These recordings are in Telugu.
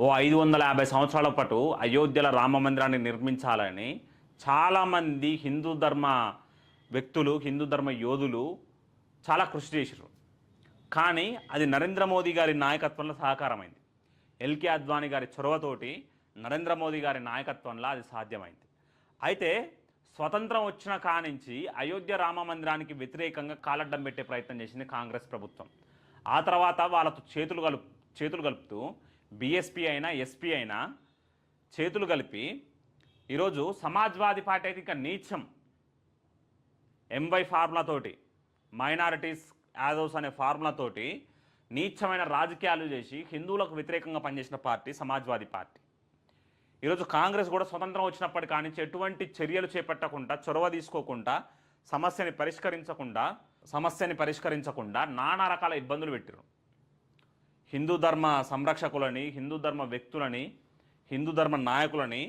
ఓ 550 సంవత్సరాల పాటు అయోధ్యలో రామ మందిరాన్ని నిర్మించాలని చాలామంది హిందూ ధర్మ వ్యక్తులు, హిందూ ధర్మ యోధులు చాలా కృషి చేశారు. కానీ అది నరేంద్ర మోదీ గారి నాయకత్వంలో సహకారమైంది. ఎల్కే అద్వానీ గారి చొరవతోటి నరేంద్ర మోదీ గారి నాయకత్వంలో అది సాధ్యమైంది. అయితే స్వతంత్రం వచ్చిన కానించి అయోధ్య రామ మందిరానికి వ్యతిరేకంగా కాలడ్డం పెట్టే ప్రయత్నం చేసింది కాంగ్రెస్ ప్రభుత్వం. ఆ తర్వాత వాళ్ళతో చేతులు కలుపుతూ బీఎస్పీ అయినా ఎస్పీ అయినా చేతులు కలిపి ఈరోజు సమాజ్వాదీ పార్టీ అయితే ఇంకా నీచం ఎంవై ఫార్ములాతోటి, మైనారిటీస్ యాదవ్స్ అనే ఫార్ములాతోటి నీచమైన రాజకీయాలు చేసి హిందువులకు వ్యతిరేకంగా పనిచేసిన పార్టీ సమాజ్వాదీ పార్టీ. ఈరోజు కాంగ్రెస్ కూడా స్వతంత్రం వచ్చినప్పటి కానీ ఎటువంటి చర్యలు చేపట్టకుండా, చొరవ తీసుకోకుండా, సమస్యని పరిష్కరించకుండా నానా రకాల ఇబ్బందులు పెట్టారు. హిందూ ధర్మ సంరక్షకులని, హిందూ ధర్మ వ్యక్తులని, హిందూ ధర్మ నాయకులని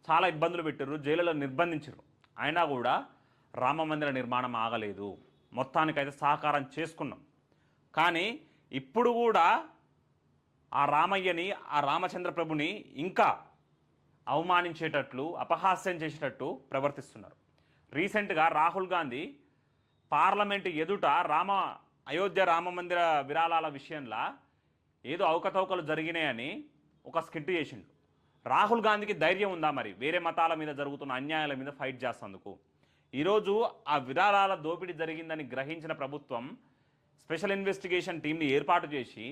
చాలా ఇబ్బందులు పెట్టారు, జైలులో నిర్బంధించారు. అయినా కూడా రామ మందిర నిర్మాణం ఆగలేదు. మొత్తానికైతే సహకారం చేసుకున్నాం. కానీ ఇప్పుడు కూడా ఆ రామయ్యని, ఆ రామచంద్ర ప్రభుని ఇంకా అవమానించేటట్లు, అపహాస్యం చేసేటట్టు ప్రవర్తిస్తున్నారు. రీసెంట్గా రాహుల్ గాంధీ పార్లమెంటు ఎదుట అయోధ్య రామ మందిర విరాళాల విషయంలో ఏదో అవకతవకలు జరిగినాయని ఒక స్కిట్ చేసిండు. రాహుల్ గాంధీకి ధైర్యం ఉందా మరి వేరే మతాల మీద జరుగుతున్న అన్యాయాల మీద ఫైట్ చేసేందుకు? ఈరోజు ఆ విరాళాల దోపిడీ జరిగిందని గ్రహించిన ప్రభుత్వం స్పెషల్ ఇన్వెస్టిగేషన్ టీంని ఏర్పాటు చేసి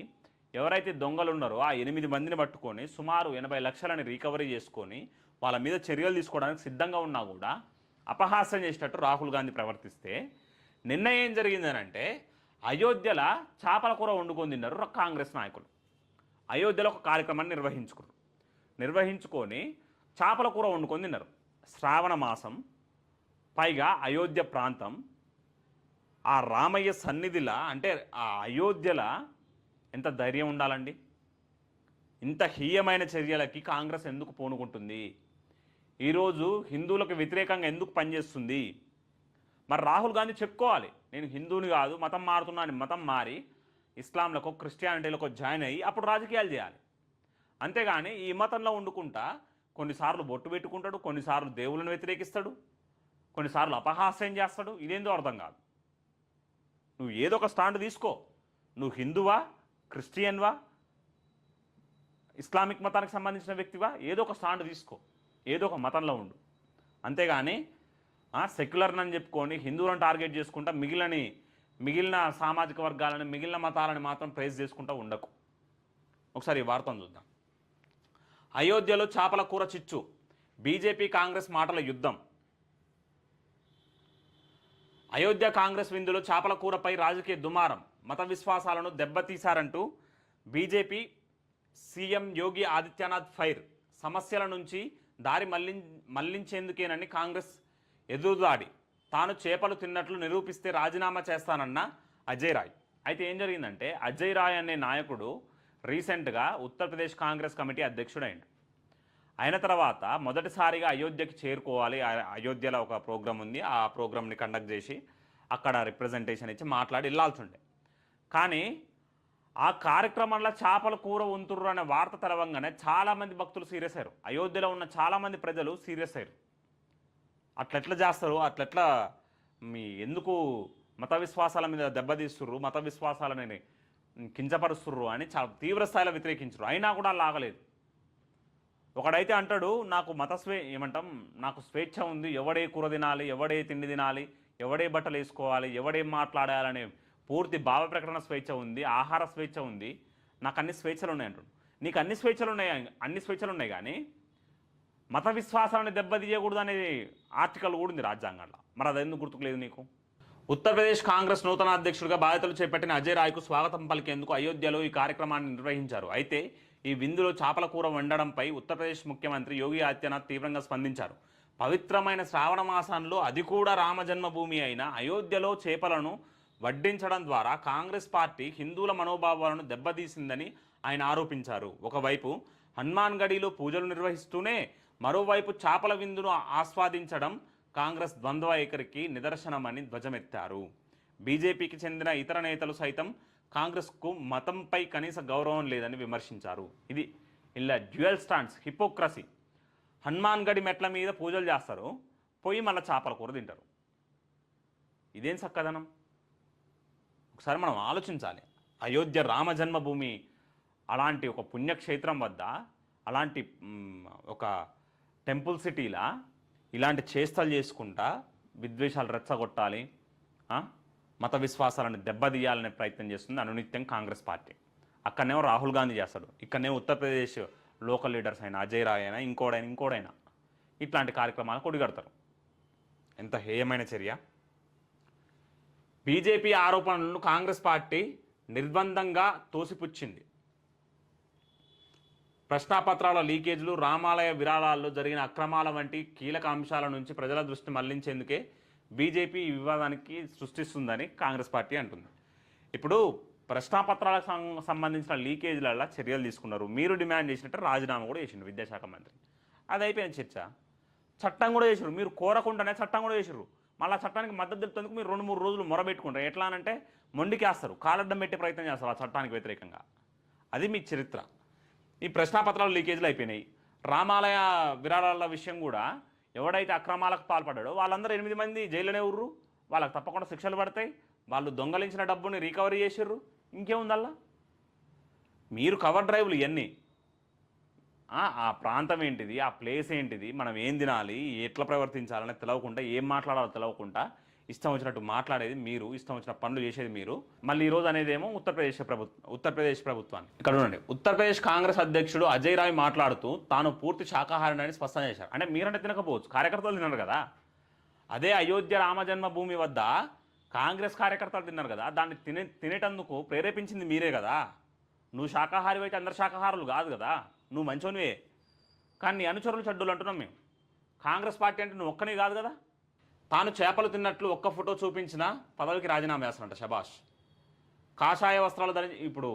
ఎవరైతే దొంగలు ఉన్నారో ఆ 8 మందిని పట్టుకొని సుమారు 80 లక్షలని రికవరీ చేసుకొని వాళ్ళ మీద చర్యలు తీసుకోవడానికి సిద్ధంగా ఉన్నా కూడా అపహాస్యం చేసేటట్టు రాహుల్ గాంధీ ప్రవర్తిస్తే నిన్న ఏం జరిగిందనంటే అయోధ్యలో చేపల కూర వండుకొని తిన్నారు కాంగ్రెస్ నాయకులు. అయోధ్యలో ఒక కార్యక్రమాన్ని నిర్వహించుకొని చేపల కూర వండుకొని తిన్నారు. శ్రావణ మాసం, పైగా అయోధ్య ప్రాంతం, ఆ రామయ్య సన్నిధిలా, అంటే ఆ అయోధ్యలో ఎంత ధైర్యం ఉండాలండి? ఇంత హీయమైన చర్యలకి కాంగ్రెస్ ఎందుకు పూనుకుంటుంది? ఈరోజు హిందువులకు వ్యతిరేకంగా ఎందుకు పనిచేస్తుంది? మరి రాహుల్ గాంధీ చెప్పుకోవాలి, నేను హిందువుని కాదు, మతం మారుతున్నాను, మతం మారి ఇస్లాంలకు, క్రిస్టియానిటీలకు జాయిన్ అయ్యి అప్పుడు రాజకీయాలు చేయాలి. అంతేగాని ఈ మతంలో వండుకుంటా కొన్నిసార్లు బొట్టు పెట్టుకుంటాడు, కొన్నిసార్లు దేవుళ్ళని వ్యతిరేకిస్తాడు, కొన్నిసార్లు అపహాస్యం చేస్తాడు. ఇదేందో అర్థం కాదు. నువ్వు ఏదో ఒక స్టాండ్ తీసుకో. నువ్వు హిందువా, క్రిస్టియన్వా, ఇస్లామిక్ మతానికి సంబంధించిన వ్యక్తివా, ఏదో ఒక స్టాండ్ తీసుకో, ఏదో ఒక మతంలో ఉండు. అంతేగాని సెక్యులర్ని చెప్పుకొని హిందువులను టార్గెట్ చేసుకుంటా మిగిలిన సామాజిక వర్గాలని, మిగిలిన మతాలని మాత్రం ప్రైజ్ చేసుకుంటూ ఉండకు. ఒకసారి ఈ వార్తను చూద్దాం. అయోధ్యలో చేపల కూర చిచ్చు, బీజేపీ కాంగ్రెస్ మాటల యుద్ధం. అయోధ్య కాంగ్రెస్ విందులో చేపల కూరపై రాజకీయ దుమారం, మత విశ్వాసాలను దెబ్బతీశారంటూ BJP CM Yogi Adityanath fire. సమస్యల నుంచి దారి మళ్లించేందుకేనని కాంగ్రెస్ ఎదురుదాడి. తాను చేపలు తిన్నట్లు నిరూపిస్తే రాజీనామా చేస్తానన్న అజయ్ రాయ్. అయితే ఏం జరిగిందంటే అజయ్ రాయ్ అనే నాయకుడు రీసెంట్గా ఉత్తరప్రదేశ్ కాంగ్రెస్ కమిటీ అధ్యక్షుడైండు. అయిన తర్వాత మొదటిసారిగా అయోధ్యకి చేరుకోవాలి. అయోధ్యలో ఒక ప్రోగ్రాం ఉంది, ఆ ప్రోగ్రామ్ని కండక్ట్ చేసి అక్కడ రిప్రజెంటేషన్ ఇచ్చి మాట్లాడి వెళ్ళాల్సిండే. కానీ ఆ కార్యక్రమంలో చేపల కూర వంతుర్రు అనే వార్త తెలవంగానే చాలామంది భక్తులు సీరియస్ అయ్యారు. అయోధ్యలో ఉన్న చాలామంది ప్రజలు సీరియస్ అయ్యారు. అట్లెట్లా చేస్తారు, అట్లెట్లా ఎందుకు మత విశ్వాసాల మీద దెబ్బతీస్తుర్రు, మత విశ్వాసాలని కించపరుస్తుర్రు అని చాలా తీవ్రస్థాయిలో వ్యతిరేకించరు. అయినా కూడా లాగలేదు. ఒకడైతే అంటాడు, నాకు నాకు స్వేచ్ఛ ఉంది, ఎవడే కూర తినాలి, ఎవడే తిండి తినాలి, ఎవడే బట్టలు వేసుకోవాలి, ఎవడేం మాట్లాడాలనే పూర్తి భావ ప్రకటన స్వేచ్ఛ ఉంది, ఆహార స్వేచ్ఛ ఉంది, నాకు అన్ని స్వేచ్ఛలు ఉన్నాయి అంటాడు. నీకు అన్ని స్వేచ్ఛలు ఉన్నాయి కానీ మత విశ్వాసాలను దెబ్బతీయకూడదు అనేది ఆర్టికల్ కూడా ఉంది రాజ్యాంగంలో. మరి అది ఎందుకు గుర్తుకులేదు నీకు? ఉత్తరప్రదేశ్ కాంగ్రెస్ నూతన అధ్యక్షుడిగా బాధ్యతలు చేపట్టిన అజయ్ రాయ్కు స్వాగతం పలికేందుకు అయోధ్యలో ఈ కార్యక్రమాన్ని నిర్వహించారు. అయితే ఈ విందులో చేపల కూర వండడంపై ఉత్తరప్రదేశ్ ముఖ్యమంత్రి యోగి ఆదిత్యనాథ్ తీవ్రంగా స్పందించారు. పవిత్రమైన శ్రావణ మాసంలో, అది కూడా రామజన్మభూమి అయిన అయోధ్యలో చేపలను వడ్డించడం ద్వారా కాంగ్రెస్ పార్టీ హిందువుల మనోభావాలను దెబ్బతీసిందని ఆయన ఆరోపించారు. ఒకవైపు హనుమాన్ గడిలో పూజలు నిర్వహిస్తూనే మరోవైపు చేపల విందును ఆస్వాదించడం కాంగ్రెస్ ద్వంద్వ వైఖరికి నిదర్శనమని ధ్వజమెత్తారు. బీజేపీకి చెందిన ఇతర నేతలు సైతం కాంగ్రెస్కు మతంపై కనీస గౌరవం లేదని విమర్శించారు. ఇది ఇలా డ్యూయల్ స్టాండ్స్, హిపోక్రసీ. హనుమాన్ గడి మెట్ల మీద పూజలు చేస్తారు, పోయి మళ్ళీ చేపల కూర తింటారు. ఇదేం చక్కదనం? ఒకసారి మనం ఆలోచించాలి. అయోధ్య రామ జన్మభూమి అలాంటి ఒక పుణ్యక్షేత్రం వద్ద, అలాంటి ఒక టెంపుల్ సిటీలా ఇలాంటి చేష్టలు చేసుకుంటా విద్వేషాలు రెచ్చగొట్టాలి, మత విశ్వాసాలను దెబ్బతీయాలనే ప్రయత్నం చేస్తుంది అనునిత్యం కాంగ్రెస్ పార్టీ. అక్కడనేమో రాహుల్ గాంధీ చేస్తాడు, ఇక్కడనేమో ఉత్తరప్రదేశ్ లోకల్ లీడర్స్ అయినా, అజయ్ రాయ్ అయినా, ఇంకోడైనా ఇట్లాంటి కార్యక్రమాలు కొడిగడతారు. ఎంత హేయమైన చర్య! బీజేపీ ఆరోపణలను కాంగ్రెస్ పార్టీ నిర్బంధంగా తోసిపుచ్చింది. ప్రశ్నాపత్రాల లీకేజీలు, రామాలయ విరాళాల్లో జరిగిన అక్రమాల వంటి కీలక అంశాల నుంచి ప్రజల దృష్టి మళ్లించేందుకే బీజేపీ ఈ వివాదానికి సృష్టిస్తుందని కాంగ్రెస్ పార్టీ అంటుంది. ఇప్పుడు ప్రశ్నాపత్రాలకు సంబంధించిన లీకేజీలలో చర్యలు తీసుకున్నారు. మీరు డిమాండ్ చేసినట్టు రాజీనామా కూడా చేసిండు విద్యాశాఖ మంత్రి. అది అయిపోయిన చర్చ. చట్టం కూడా చేసారు, మీరు కోరకుండానే చట్టం కూడా చేసారు. మళ్ళీ చట్టానికి మద్దతు తెలుపుతందుకు మీరు 2-3 రోజులు మొరబెట్టుకుంటారు. ఎట్లా అంటే మొండికేస్తారు, కాలడ్డం పెట్టే ప్రయత్నం చేస్తారు ఆ చట్టానికి వ్యతిరేకంగా. అది మీ చరిత్ర. ఈ ప్రశ్నాపత్రాలు లీకేజీలు అయిపోయినాయి. రామాలయ విరాళాల విషయం కూడా ఎవడైతే అక్రమాలకు పాల్పడ్డాడో వాళ్ళందరూ 8 మంది జైల్లోనే ఉర్రు, వాళ్ళకి తప్పకుండా శిక్షలు పడతాయి. వాళ్ళు దొంగలించిన డబ్బుని రికవరీ చేసిర్రు. ఇంకేముందల్లా? మీరు కవర్ డ్రైవ్లు ఇవన్నీ, ఆ ప్రాంతం ఏంటిది, ఆ ప్లేస్ ఏంటిది, మనం ఏం తినాలి, ఎట్లా ప్రవర్తించాలని తెలవకుండా, ఏం మాట్లాడాలో తెలవకుండా ఇష్టం వచ్చినట్టు మాట్లాడేది మీరు, ఇష్టం వచ్చిన పనులు చేసేది మీరు. మళ్ళీ ఈరోజు అనేదేమో ఉత్తరప్రదేశ్ ప్రభుత్వాన్ని. ఇక్కడ ఉండండి, ఉత్తరప్రదేశ్ కాంగ్రెస్ అధ్యక్షుడు అజయ్ రాయ్ మాట్లాడుతూ తాను పూర్తి శాకాహారిని స్పష్టం చేశారు. అంటే మీరంటే తినకపోవచ్చు, కార్యకర్తలు తిన్నారు కదా. అదే అయోధ్య రామజన్మభూమి వద్ద కాంగ్రెస్ కార్యకర్తలు తిన్నారు కదా, దాన్ని తినేటందుకు ప్రేరేపించింది మీరే కదా. నువ్వు శాకాహారి అయితే అందరు శాకాహారులు కాదు కదా, నువ్వు మంచోనివే. కానీ నీ అనుచరులు చెడ్డలు అంటున్నాం మేము. కాంగ్రెస్ పార్టీ అంటే నువ్వు ఒక్కనే కాదు కదా. తాను చేపలు తిన్నట్లు ఒక్క ఫోటో చూపించిన పదవికి రాజీనామా చేస్తానంట. శబాష్. కాషాయ వస్త్రాలు ధరించి ఇప్పుడు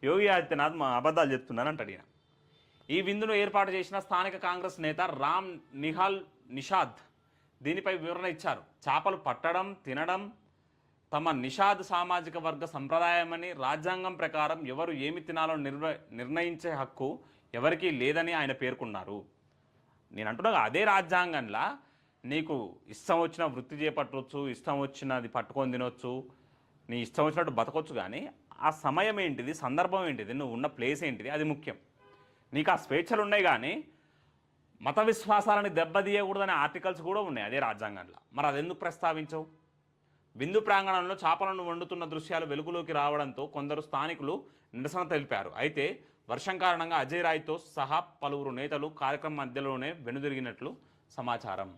యోగి ఆదిత్యనాథ్ మా అబద్ధాలు చెప్తున్నానంటాడు ఈయన. ఈ విందును ఏర్పాటు చేసిన స్థానిక కాంగ్రెస్ నేత రామ్ నిషాద్ దీనిపై వివరణ ఇచ్చారు. చేపలు పట్టడం, తినడం తమ నిషాద్ సామాజిక వర్గ సంప్రదాయమని, రాజ్యాంగం ప్రకారం ఎవరు ఏమి తినాలో నిర్ణయించే హక్కు ఎవరికీ లేదని ఆయన పేర్కొన్నారు. నేను అంటున్నా అదే రాజ్యాంగంలా నీకు ఇష్టం వచ్చిన వృత్తి చేపట్టవచ్చు, ఇష్టం వచ్చినది పట్టుకొని తినొచ్చు, నీ ఇష్టం వచ్చినట్టు బతకొచ్చు. కానీ ఆ సమయం ఏంటిది, సందర్భం ఏంటిది, నువ్వు ఉన్న ప్లేస్ ఏంటిది, అది ముఖ్యం. నీకు ఆ స్వేచ్ఛలు ఉన్నాయి, కానీ మత విశ్వాసాలని దెబ్బతీయకూడదనే ఆర్టికల్స్ కూడా ఉన్నాయి అదే రాజ్యాంగంలో. మరి అది ఎందుకు ప్రస్తావించవు? విందు ప్రాంగణంలో చేపలను వండుతున్న దృశ్యాలు వెలుగులోకి రావడంతో కొందరు స్థానికులు నిరసన తెలిపారు. అయితే వర్షం కారణంగా అజయ్ రాయ్తో సహా పలువురు నేతలు కార్యక్రమం మధ్యలోనే వెనుదిరిగినట్లు సమాచారం.